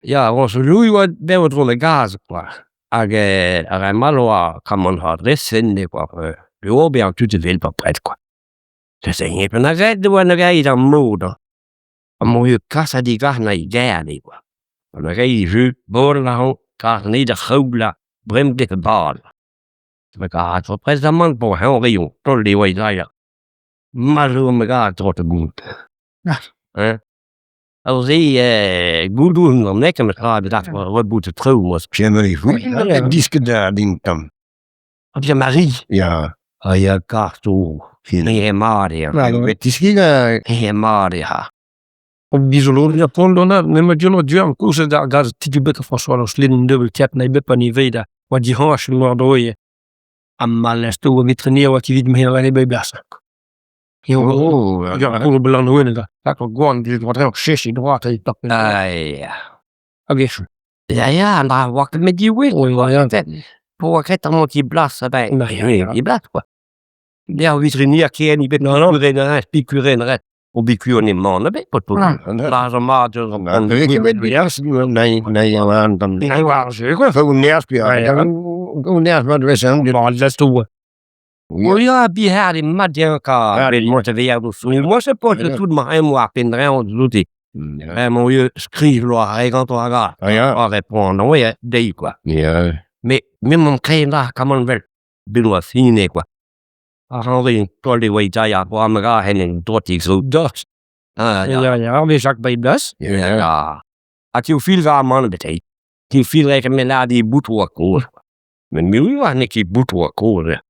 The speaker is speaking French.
Ja, François-Louis var været rundt gas, quoi. Og malo kan man ha adressen, quoi. Det var bien tout de vel på bredt, quoi. Så sagde jeg, men det var en rej der moder. Og må jo kasse de garne i gerne, quoi. Og en rej jø, både la garne i der khobla, bremte ke bal. Så jeg har for præsament på han rio, tol det var i der. Malo med gar trotte gut. Ja. Og ze goed doen om lekker met haar bedacht wat moeten trouwen. J'aimerais Diskonterien tam. Op je Marie. Ja. Ah ja, karto. Nee, Maria. Nee, Maria. Op bizolor ja pondona, ne me diono duam kouse da gaz titu bek François-Louis lin double cap na be pani veda. Wat die hash no doye. Amma sto vetrinêrien wat vid me la be blassa. Oh, Ja, pour belang hoene da. Dat gewoon die wat ook sessie droit hij tak. Ja. Oké. Ja, maar wat met die wil. Ja. Pour que t'en montes blas bij. Nee, Die blas quoi. Ja, vetrinêrien qui ni bet non non, picuren ret. Ou bicuren ni man, be pot pot. Là je marche. Ik weet niet eens, nee, aan dan. Nee, waar zeker. Gewoon nergens, ja. Gewoon nergens, maar we zijn Die man les toe. Ja, bi her i madjen ka. Det måste vi göra så. Vi måste på det tout ma en mois pin rien d'outil. Mais mon vieux skrive là quand on regarde. Ja. On répond ouais, des quoi. Ja. Mais même mon crée là comment on veut. Benoît fine quoi. Henri tol de way ja pour me ga hen dotig zo dust. Ja, we zak bij blas. Ja. At je veel ga man betekent. Die veel reken me na die boetwa koor. Men miljoen niet die boetwa koor.